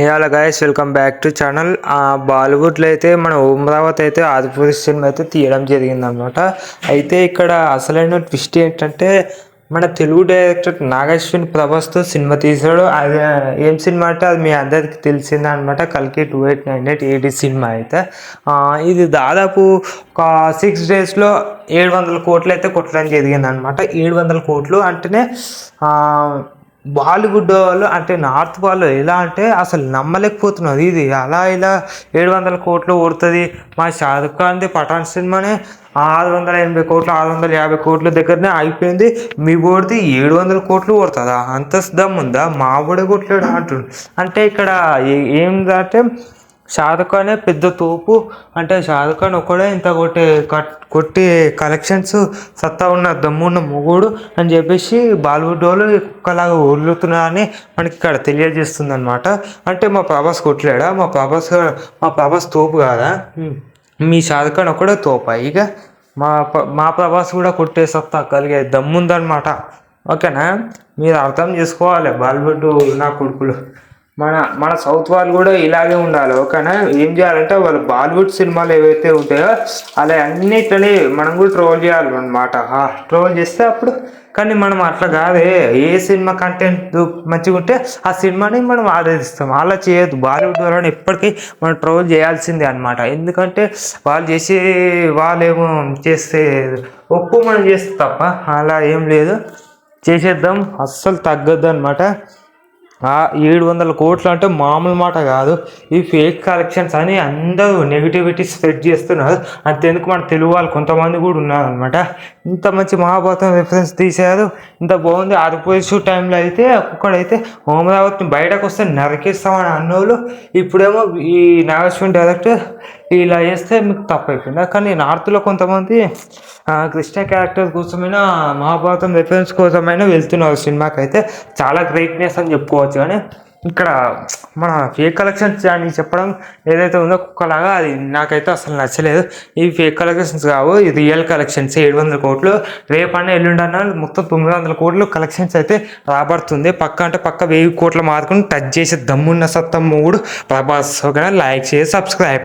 Hello guys, welcome back to channel. బాలీవుడ్లో అయితే మన అమరావతి అయితే ఆదిపురుష్ సినిమా అయితే తీయడం జరిగిందనమాట. అయితే ఇక్కడ అసలైన ట్విస్ట్ ఏంటంటే మన తెలుగు డైరెక్టర్ నాగశ్విన్ ప్రభాస్తో సినిమా తీసాడు. అది ఏం సినిమా అంటే అది మీ అందరికి తెలిసిందే అనమాట. కల్కి 2898 ఏడి సినిమా అయితే ఇది దాదాపు ఒక 6 daysలో 700 కోట్లు అయితే కొట్టడం జరిగింది అనమాట. 700 కోట్లు అంటేనే బాలీవుడ్ వాళ్ళు అంటే నార్త్ వాళ్ళు ఎలా అంటే అసలు నమ్మలేకపోతున్నారు. ఇది అలా ఇలా 700 కోట్లు కొడుతుంది. మా షారుఖ్ ఖాన్ది పఠాన్ సినిమానే 680 కోట్లు 650 కోట్ల దగ్గరనే అయిపోయింది. మీ బోర్డుది 700 కోట్లు కొడుతుందా? అంత దమ్ముందా? మా బోడే కొట్టలేడు అంటుండు. అంటే ఇక్కడ ఏంటంటే షారుఖ్ ఖానే పెద్ద తోపు. అంటే షారుఖ్ ఖాన్ ఒక్కడే ఇంత కొట్టి కలెక్షన్స్ సత్తా ఉన్న దమ్మున్న మొగుడు అని చెప్పేసి బాలీవుడ్ వాళ్ళు ఒక్కలాగా వదులుతున్నారని మనకి ఇక్కడ తెలియజేస్తుంది అనమాట. అంటే మా ప్రభాస్ కొట్టలేడా? మా ప్రభాస్ తోపు కాదా? మీ షారుఖ్ ఖాన్ ఒక్కడే తోపా? ఇక మా ప్రభాస్ కూడా కొట్టే సత్తా కలిగే దమ్ముందనమాట. ఓకేనా? మీరు అర్థం చేసుకోవాలి బాలీవుడ్ నా కొడుకులు. మన సౌత్ వాళ్ళు కూడా ఇలాగే ఉండాలి. ఓకేనా? ఏం చేయాలంటే వాళ్ళు బాలీవుడ్ సినిమాలు ఏవైతే ఉంటాయో అలా అన్నిటిని మనం కూడా ట్రోల్ చేయాలన్నమాట. ట్రోల్ చేస్తే అప్పుడు కానీ మనం అట్లా కాదే. ఏ సినిమా కంటెంట్ మంచిగా ఉంటే ఆ సినిమాని మనం ఆదరిస్తాం. అలా చేయొద్దు. బాలీవుడ్ వాళ్ళని ఎప్పటికీ మనం ట్రోల్ చేయాల్సిందే అనమాట. ఎందుకంటే వాళ్ళు ఏమో చేస్తే ఒప్పు మనం చేస్తే తప్ప అలా ఏం లేదు. చేసేద్దాం, అస్సలు తగ్గద్దు అనమాట. 700 కోట్లు అంటే మామూలు మాట కాదు. ఈ ఫేక్ కలెక్షన్స్ అని అందరూ నెగిటివిటీ స్ప్రెడ్ చేస్తున్నారు. అంతెందుకు మన తెలుగు వాళ్ళు కొంతమంది కూడా ఉన్నారు అనమాట. ఇంత మంచి మహాభారతం రిఫరెన్స్ తీశారు, ఇంత బాగుంది. ఆదిపురుష్ టైంలో అయితే ఒక్కొక్కడైతే అమరావతిని బయటకు వస్తే నరికేస్తామని అన్నోళ్ళు ఇప్పుడేమో ఈ నాగశ్విన్ డైరెక్టర్ ఇలా చేస్తే మీకు తప్పైపోయిందా? కానీ నార్త్లో కొంతమంది కృష్ణ క్యారెక్టర్ కోసమైనా మహాభారతం రిఫరెన్స్ కోసమైనా వెళ్తున్నారు సినిమాకి. అయితే చాలా గ్రేట్నెస్ అని చెప్పుకోవచ్చు. కానీ ఇక్కడ మన ఫేక్ కలెక్షన్స్ అని చెప్పడం ఏదైతే ఉందో కుక్కలాగా అది నాకైతే అసలు నచ్చలేదు. ఇవి ఫేక్ కలెక్షన్స్ కావు, ఇది రియల్ కలెక్షన్స్. 700 కోట్లు రేపన్నా ఎల్లుండన్నా మొత్తం 900 కోట్లు కలెక్షన్స్ అయితే రాబడుతుంది. పక్క 1000 కోట్ల మార్కును టచ్ చేసే దమ్మున్న సత్తం మూడు ప్రభాస్. ఓకేనా? లైక్ చేసి సబ్స్క్రైబ్.